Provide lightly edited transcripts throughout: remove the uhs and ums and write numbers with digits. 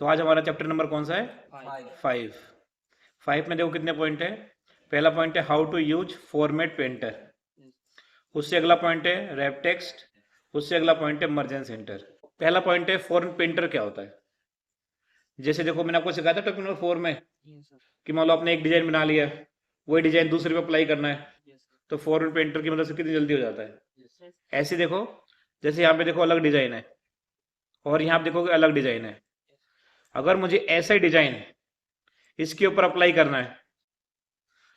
तो आज हमारा चैप्टर नंबर कौन सा है? 5। 5 में देखो कितने पॉइंट है। पहला पॉइंट है how to use format painter, उससे अगला पॉइंट है रैप टेक्स्ट, उससे अगला पॉइंट है मर्ज सेंटर। पहला पॉइंट है फॉर्मेट पेंटर क्या होता है। जैसे देखो मैंने आपको सिखाया था टॉपिक नंबर 4 में कि मान लो आपने एक डिजाइन बना लिया, वही डिजाइन दूसरे पे अप्लाई करना है, तो फॉर्मेट पेंटर की मदद से कितनी जल्दी हो जाता है। ऐसे देखो, जैसे यहाँ पे देखो अलग डिजाइन है और यहाँ पे देखोगे अलग डिजाइन है। अगर मुझे ऐसा ही डिजाइन इसके ऊपर अप्लाई करना है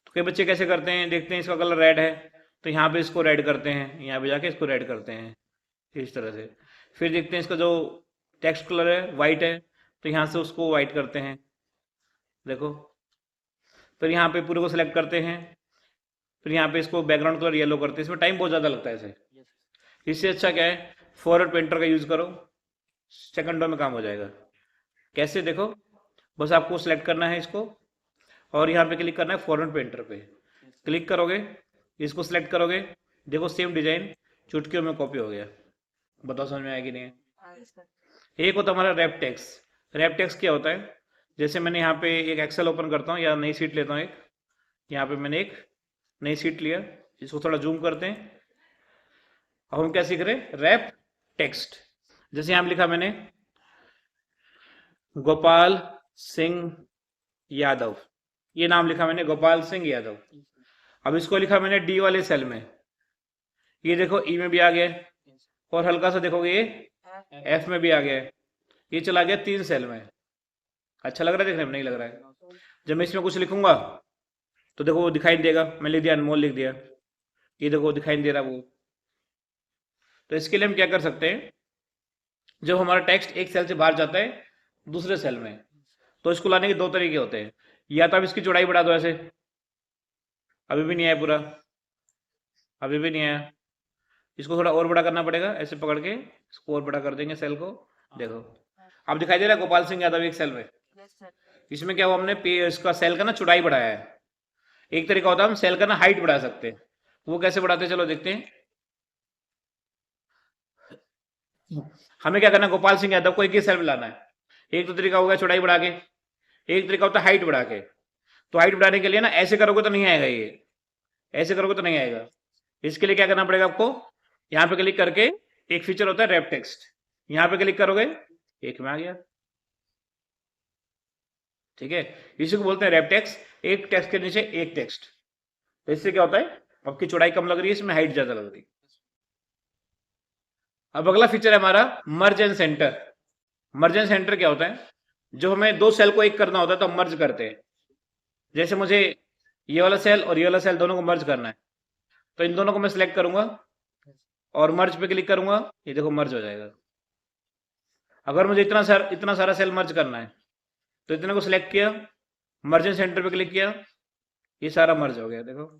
तो कई बच्चे कैसे करते हैं, देखते हैं इसका कलर रेड है तो यहाँ पे इसको रेड करते हैं, यहाँ पे जाके इसको रेड करते हैं इस तरह से। फिर देखते हैं इसका जो टेक्स्ट कलर है वाइट है तो यहाँ से उसको वाइट करते हैं, देखो। फिर यहाँ पे पूरे को सिलेक्ट करते हैं, फिर यहाँ पे इसको बैकग्राउंड कलर येलो करते हैं। इसमें टाइम बहुत ज़्यादा लगता है इसे। इससे अच्छा क्या है, फॉरवर्ड पेंटर का यूज़ करो, सेकंडों में काम हो जाएगा। कैसे देखो, बस आपको सिलेक्ट करना है इसको और यहाँ पे क्लिक करना है फॉरवर्ड पेंटर पे। क्लिक करोगे, इसको सिलेक्ट करोगे, देखो सेम डिजाइन चुटकियों में कॉपी हो गया। बताओ समझ में आया कि नहीं है। एक होता है हमारा रैप टेक्स्ट। रैप टेक्स्ट क्या होता है, जैसे मैंने यहाँ पे एक एक्सेल ओपन करता हूँ या नई सीट लेता हूँ एक, यहाँ पे मैंने एक नई सीट लिया, इसको थोड़ा जूम करते हैं। अब हम क्या सीख रहे हैं, रैप टेक्स्ट। जैसे यहाँ पे लिखा मैंने गोपाल सिंह यादव, ये नाम लिखा मैंने गोपाल सिंह यादव। अब इसको लिखा मैंने डी वाले सेल में, ये देखो ई में भी आ गया और हल्का सा देखोगे ये एफ में भी आ गया, ये चला गया 3 सेल में। अच्छा लग रहा है देखने में? नहीं लग रहा है। जब मैं इसमें कुछ लिखूंगा तो देखो वो दिखाई देगा, मैं लिख दिया अनमोल लिख दिया, ये देखो दिखाई दे रहा वो। तो इसके लिए हम क्या कर सकते हैं, जब हमारा टेक्स्ट एक सेल से बाहर जाता है दूसरे सेल में, तो इसको लाने के 2 तरीके होते हैं। या तो आप इसकी चौड़ाई बढ़ा दो ऐसे, अभी भी नहीं आया पूरा, अभी भी नहीं आया, इसको थोड़ा और बड़ा करना पड़ेगा, ऐसे पकड़ के इसको और बड़ा कर देंगे सेल को। देखो अब दिखाई दे रहा है गोपाल सिंह यादव एक सेल में। इसमें क्या हुआ, हमने इसका सेल का ना चौड़ाई बढ़ाया है। एक तरीका होता है हम सेल का ना हाइट बढ़ा सकते हैं, वो कैसे बढ़ाते हैं चलो देखते हैं। हमें क्या करना है, गोपाल सिंह यादव को एक ही सेल में लाना है। एक तो तरीका होगा चौड़ाई बढ़ा के, एक तरीका होता है हाइट बढ़ा के। तो हाइट बढ़ाने के लिए ना ऐसे करोगे तो नहीं आएगा, ये ऐसे करोगे तो नहीं आएगा। इसके लिए क्या करना पड़ेगा आपको, यहाँ पे क्लिक करके एक फीचर होता है रैप टेक्स्ट, यहाँ पे क्लिक करोगे एक में आ गया, ठीक है। इसी को बोलते हैं रैप टेक्स्ट, एक टेक्स्ट के नीचे एक टेक्स्ट। तो इससे क्या होता है, आपकी चौड़ाई कम लग रही है, इसमें हाइट ज्यादा लग रही है। अब अगला फीचर है हमारा मर्ज and centre. Merge and centre क्या होता है, जो हमें 2 सेल को एक करना होता है तो हम मर्ज करते हैं। जैसे मुझे ये वाला सेल और ये वाला सेल दोनों को मर्ज करना है, तो इन दोनों को मैं सिलेक्ट करूंगा और मर्ज पे क्लिक करूंगा, ये देखो मर्ज हो जाएगा। अगर मुझे इतना सारा सेल मर्ज करना है तो इतने को सिलेक्ट किया, मर्ज एंड सेंटर पे क्लिक किया, ये सारा मर्ज हो गया। देखो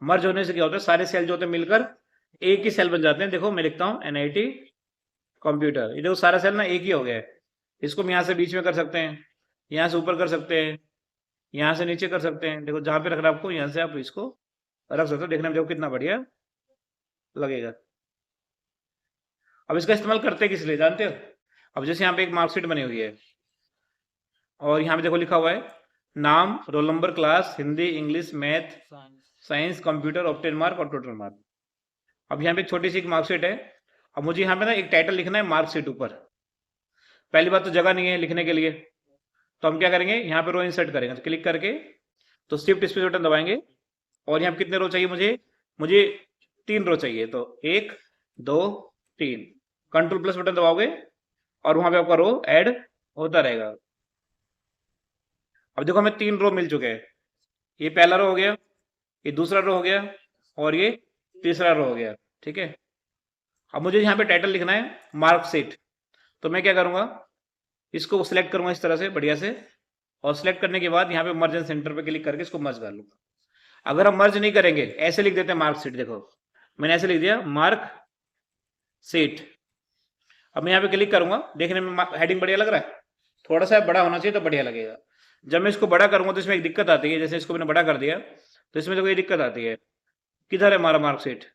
मर्ज होने से क्या होता है, सारे सेल जो होते हैं मिलकर एक ही सेल बन जाते हैं। देखो मैं लिखता हूँ NIT कंप्यूटर, ये देखो सारा सेल ना एक ही हो गया है। इसको हम यहाँ से बीच में कर सकते हैं, यहाँ से ऊपर कर सकते हैं, यहाँ से नीचे कर सकते हैं। देखो जहां पे रख रहा आपको यहाँ से आप इसको रख सकते हो, देखने में देखो कितना बढ़िया लगेगा। अब इसका इस्तेमाल करते किस लिए जानते हो, अब जैसे यहाँ पे एक मार्कशीट बनी हुई है और यहाँ पे देखो लिखा हुआ है नाम, roll number, class, Hindi, English, math, science, computer, obtain mark और टोटल मार्क। अब यहाँ पे एक छोटी सी एक मार्कशीट है। अब मुझे यहाँ पे ना एक टाइटल लिखना है मार्कशीट ऊपर। पहली बात तो जगह नहीं है लिखने के लिए, तो हम क्या करेंगे, यहाँ पे रो इंसर्ट करेंगे। तो क्लिक करके तो शिफ्ट स्पेस बटन दबाएंगे और यहाँ पे कितने रो चाहिए मुझे, मुझे 3 रो चाहिए। तो 1 2 3, कंट्रोल प्लस बटन दबाओगे और वहां पे आपका रो ऐड होता रहेगा। अब देखो हमें 3 रो मिल चुके हैं, ये पहला रो हो गया, ये दूसरा रो हो गया और ये तीसरा रो हो गया, ठीक है। अब मुझे यहाँ पे टाइटल लिखना है मार्कशीट, तो मैं क्या करूंगा, इसको सिलेक्ट करूंगा इस तरह से बढ़िया से, और सिलेक्ट करने के बाद यहाँ पे मर्ज एंड सेंटर पे क्लिक करके इसको मर्ज कर लूंगा। अगर हम मर्ज नहीं करेंगे, ऐसे लिख देते हैं मार्कशीट, देखो मैंने ऐसे लिख दिया मार्क सीट। अब मैं यहाँ पे क्लिक करूंगा, देखने में हेडिंग बढ़िया लग रहा है, थोड़ा सा बड़ा होना चाहिए तो बढ़िया लगेगा। जब मैं इसको बड़ा करूंगा तो इसमें एक दिक्कत आती है, जैसे इसको मैंने बड़ा कर दिया तो इसमें देखो ये दिक्कत आती है, किधर है हमारा मार्कशीट,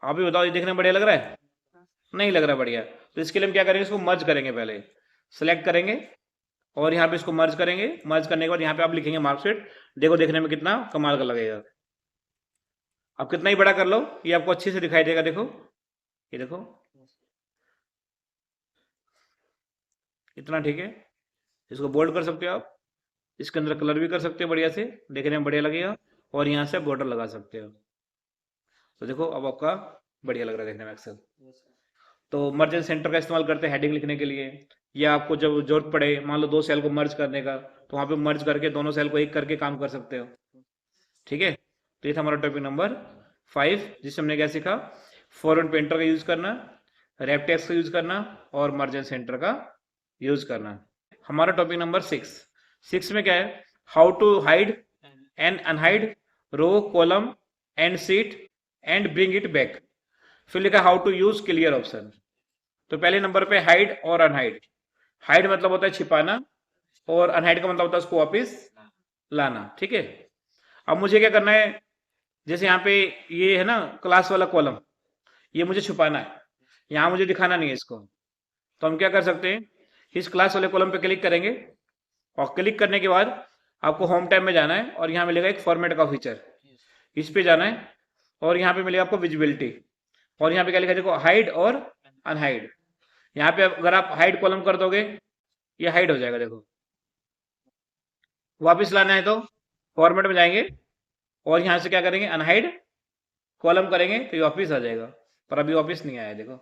आप भी बताओ, ये देखने में बढ़िया लग रहा है? नहीं लग रहा बढ़िया। तो इसके लिए हम क्या करेंगे, इसको मर्ज करेंगे, पहले सेलेक्ट करेंगे और यहाँ पे इसको मर्ज करेंगे। मर्ज करने के बाद यहाँ पे आप लिखेंगे मार्कशीट। देखो देखने में कितना कमाल का लगेगा। आप कितना ही बड़ा कर लो ये आपको अच्छे से दिखाई देगा। देखो ये देखो इतना, ठीक है। इसको बोल्ड कर सकते हो आप, इसके अंदर कलर भी कर सकते हो बढ़िया से, देखने में बढ़िया लगेगा। और यहाँ से बॉर्डर लगा सकते हो। तो देखो अब आपका बढ़िया लग रहा है देखने में एक्सेल। तो मर्ज एंड सेंटर का इस्तेमाल करते हैं हेडिंग लिखने के लिए, या आपको जब जरूरत पड़े, मान लो दो सेल को मर्ज करने का, तो वहाँ पे मर्ज करके दोनों सेल को एक करके काम कर सकते हो। ठीक है, तो ये था हमारा टॉपिक नंबर 5, जिससे हमने क्या सीखा, फॉरवर्ड पेंटर का यूज करना, रेपटेक्स का यूज करना और मर्ज एंड सेंटर का यूज करना। हमारा टॉपिक नंबर 6 में क्या है, how to hide and unhide row column and sheet and bring it back. फिर लिखा how to use clear option. तो पहले नंबर पे हाइड और अनहाइड। हाइड मतलब होता है छिपाना, और अनहाइड का मतलब होता है उसको वापस लाना। ठीक है, अब मुझे क्या करना है, जैसे यहाँ पे ये है ना क्लास वाला कॉलम, ये मुझे छुपाना है, यहाँ मुझे दिखाना नहीं है इसको। तो हम क्या कर सकते हैं, इस क्लास वाले कॉलम पे क्लिक करेंगे, और क्लिक करने के बाद आपको होम टैब में जाना है, और यहाँ मिलेगा एक फॉर्मेट का फीचर, इस पे जाना है, और यहाँ पे मिलेगा आपको विजिबिलिटी, और यहाँ पे क्या लिखा है देखो, हाइड और अनहाइड। यहाँ पे अगर आप हाइड कॉलम कर दोगे, ये हाइड हो जाएगा। देखो वापस लाना है तो फॉर्मेट में जाएंगे, और यहाँ से क्या करेंगे, अनहाइड कॉलम करेंगे, तो ये वापस आ जाएगा। पर अभी वापस नहीं आया। देखो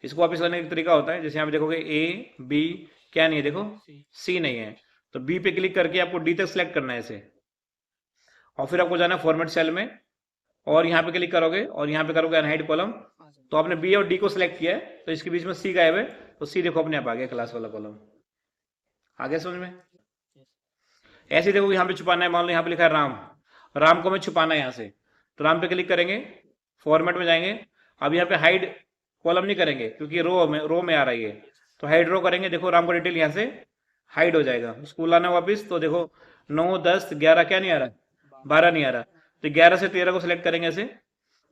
इसको वापस लाने का तरीका होता है, जैसे यहाँ पे देखोगे ए बी, क्या नहीं है देखो, सी नहीं है, तो बी पे क्लिक करके आपको डी तक सिलेक्ट करना है इसे, और फिर आपको जाना है फॉर्मेट सेल में, और यहाँ पे क्लिक करोगे और यहाँ पे करोगे अनहाइड कॉलम। तो आपने बी और डी को सिलेक्ट किया है, तो इसके बीच में सी गायब है, तो सी देखो अपने आप आ गया, क्लास वाला कॉलम आ गया समझ में। ऐसे देखो यहाँ पे छुपाना है, मान लो यहाँ पे लिखा है राम, राम को हमें छुपाना है यहाँ से, तो राम पे क्लिक करेंगे, फॉर्मेट में जाएंगे। अब यहाँ पे हाइड कॉलम नहीं करेंगे क्योंकि रो में आ रही है, तो हाइड रो करेंगे। देखो राम का डिटेल यहाँ से हाइड हो जाएगा। स्कूल आना वापिस, तो देखो 9 10 11 क्या नहीं आ रहा, 12 नहीं आ रहा, तो 11 से 13 को सिलेक्ट करेंगे ऐसे,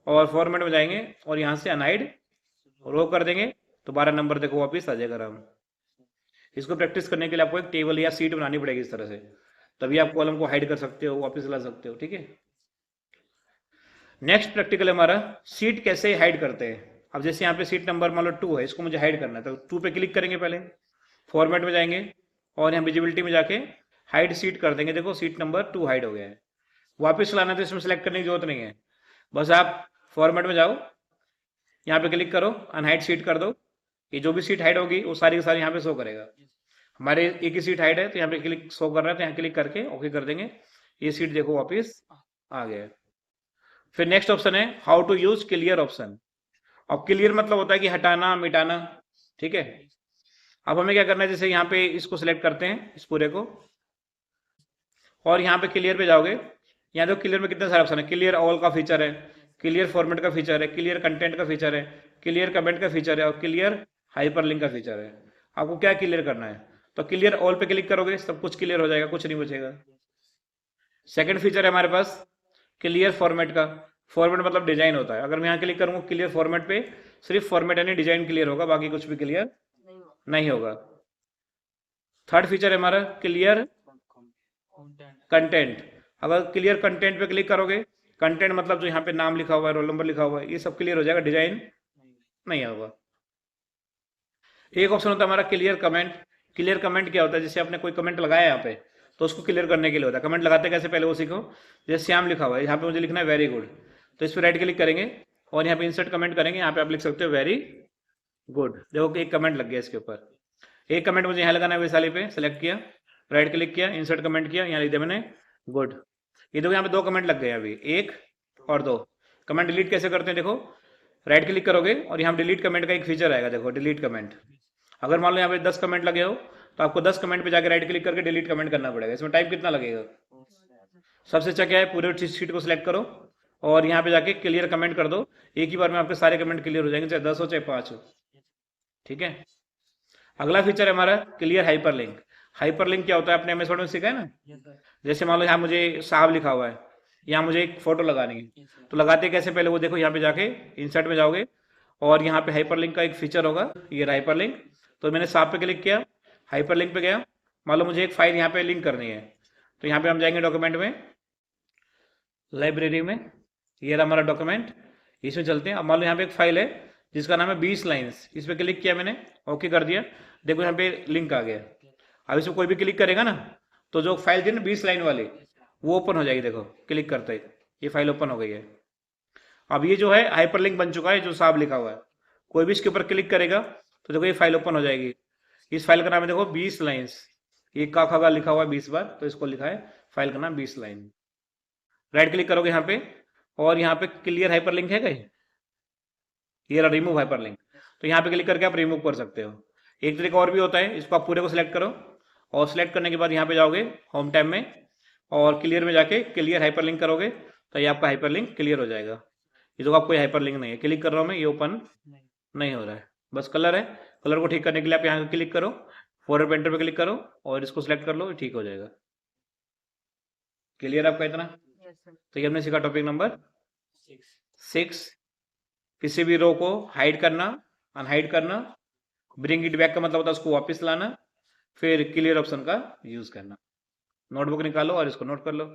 और फॉर्मेट में जाएंगे और यहाँ से अनहाइड रो कर देंगे, तो 12 नंबर देखो वापिस आ जाएगा राम। इसको प्रैक्टिस करने के लिए आपको एक टेबल या सीट बनानी पड़ेगी इस तरह से, तभी आप कॉलम को हाइड कर सकते हो, वापस ला सकते हो। ठीक है, नेक्स्ट प्रैक्टिकल हमारा सीट कैसे हाइड करते हैं। अब जैसे यहाँ पे सीट नंबर मान लो 2 है, इसको मुझे हाइड करना है, तो 2 पे क्लिक करेंगे, पहले फॉर्मेट में जाएंगे और यहाँ विजिबिलिटी में जाके हाइड सीट कर देंगे। देखो सीट नंबर 2 हाइड हो गया है। वापस लाना तो इसमें सेलेक्ट करने की जरूरत नहीं है, बस आप फॉर्मेट में जाओ, यहाँ पे क्लिक करो, अनहाइड सीट कर दो, ये जो भी सीट हाइड होगी वो सारी की सारी यहाँ पे शो करेगा। हमारे एक ही सीट हाइड है, तो यहाँ पे क्लिक शो कर रहा है, तो यहाँ क्लिक करके ओके कर देंगे, ये सीट देखो वापिस आ गया। फिर नेक्स्ट ऑप्शन है how to use clear option. अब क्लियर मतलब होता है कि हटाना मिटाना। ठीक है, अब हमें क्या करना है, जैसे यहाँ पे इसको सिलेक्ट करते हैं इस पूरे को, और यहाँ पे क्लियर पे जाओगे, यहाँ देखो क्लियर में कितने सारे ऑप्शन है, क्लियर ऑल का फीचर है, क्लियर फॉर्मेट का फीचर है, क्लियर कंटेंट का फीचर है, क्लियर कमेंट का फीचर है, और क्लियर हाइपरलिंक का फीचर है। आपको क्या क्लियर करना है, तो क्लियर ऑल पे क्लिक करोगे, सब कुछ क्लियर हो जाएगा, कुछ नहीं बचेगा। सेकंड फीचर है हमारे पास क्लियर फॉर्मेट का। फॉर्मेट मतलब डिजाइन होता है, अगर मैं यहाँ क्लिक करूंगा क्लियर फॉर्मेट पे, सिर्फ फॉर्मेट यानी डिजाइन क्लियर होगा, बाकी कुछ भी क्लियर नहीं होगा। थर्ड फीचर है हमारा क्लियर कंटेंट। अगर क्लियर कंटेंट पे क्लिक करोगे, कंटेंट मतलब जो यहाँ पे नाम लिखा हुआ है, रोल नंबर लिखा हुआ है, ये सब क्लियर हो जाएगा, डिजाइन नहीं होगा। एक ऑप्शन होता है हमारा क्लियर कमेंट। क्लियर कमेंट क्या होता है, जैसे आपने कोई कमेंट लगाया यहाँ पे, तो उसको क्लियर करने के लिए होता है। कमेंट लगाते कैसे पहले वो सीखो। जैसे श्याम लिखा हुआ है, यहाँ पे मुझे लिखना है वेरी गुड, तो इस पर राइट क्लिक करेंगे और यहाँ पे इंसर्ट कमेंट करेंगे, यहाँ पे आप लिख सकते हो वेरी गुड। देखो एक कमेंट लग गया इसके ऊपर। एक कमेंट मुझे यहाँ लगाना है, वैशाली पे सेलेक्ट किया, राइट क्लिक किया, इंसर्ट कमेंट किया, यहाँ लिख दिया मैंने गुड। ये देखो यहाँ पे 2 कमेंट लग गए अभी, 1 और 2। कमेंट डिलीट कैसे करते हैं, देखो राइट क्लिक करोगे और यहाँ डिलीट कमेंट का एक फीचर आएगा, देखो डिलीट कमेंट। अगर मान लो यहाँ पे 10 कमेंट लगे हो, तो आपको 10 कमेंट पे जाकर राइट क्लिक करके डिलीट कमेंट करना पड़ेगा। इसमें टाइम कितना लगेगा। सबसे अच्छा क्या है, पूरे शीट को सिलेक्ट करो और यहाँ पे जाके क्लियर कमेंट कर दो, एक ही बार में आपके सारे कमेंट क्लियर हो जाएंगे, चाहे 10 हो चाहे 5 हो। ठीक है, अगला फीचर है हमारा क्लियर हाइपरलिंक। हाइपरलिंक क्या होता है, अपने एमएस वर्ड में सीखा है ना। जैसे मान लो यहाँ मुझे साहब लिखा हुआ है, यहाँ मुझे एक फोटो लगानी है, तो लगाते कैसे, पहले वो देखो यहाँ पे जाके इंसर्ट में जाओगे और यहाँ पे हाइपरलिंक का एक फीचर होगा, ये हाइपरलिंक। तो मैंने साफ पे क्लिक किया, हाइपरलिंक पे गया, मान लो मुझे एक फाइल यहाँ पे लिंक करनी है, तो यहाँ पे हम जाएंगे डॉक्यूमेंट में, लाइब्रेरी में, ये रहा हमारा डॉक्यूमेंट, इसमें चलते हैं। अब मान लो यहाँ पे एक फाइल है जिसका नाम है 20 लाइन्स, इस पर क्लिक किया मैंने, ओके कर दिया, देखो यहाँ पे लिंक आ गया। अब इसमें कोई भी क्लिक करेगा ना, तो जो फाइल थी ना 20 लाइन वाली, वो ओपन हो जाएगी, देखो क्लिक करते ही ये फाइल ओपन हो गई है। अब ये जो है हाइपरलिंक बन चुका है, जो साफ लिखा हुआ है, कोई भी इसके ऊपर क्लिक करेगा तो देखो ये फाइल ओपन हो जाएगी। इस फाइल का नाम है देखो 20 लाइन्स, ये का खगा लिखा हुआ है 20 बार, तो इसको लिखा है फाइल का नाम 20 लाइन। राइट क्लिक करोगे यहाँ पे, और यहाँ पे क्लियर हाइपरलिंक है कहीं, ये रहा रिमूव हाइपरलिंक, तो यहाँ पे क्लिक करके आप रिमूव कर सकते हो। एक तरीका और भी होता है, इसको आप पूरे को सिलेक्ट करो, और सिलेक्ट करने के बाद यहाँ पे जाओगे होम टैब में, और क्लियर में जाके क्लियर हाइपरलिंक करोगे, तो ये आपका हाइपरलिंक क्लियर हो जाएगा। ये तो आपको हाइपरलिंक नहीं है, क्लिक कर रहा हूँ मैं, ये ओपन नहीं हो रहा है, बस कलर है। कलर को ठीक करने के लिए आप यहाँ क्लिक करो, फॉरवर्ड पेंटर पे क्लिक करो, और इसको सिलेक्ट कर लो, ठीक हो जाएगा। क्लियर आपका इतना? तो ये हमने सीखा टॉपिक नंबर 6, किसी भी रो को हाइड करना, अनहाइड करना, ब्रिंग इट बैक का मतलब होता है उसको वापस लाना, फिर क्लियर ऑप्शन का यूज करना। नोटबुक निकालो और इसको नोट कर लो।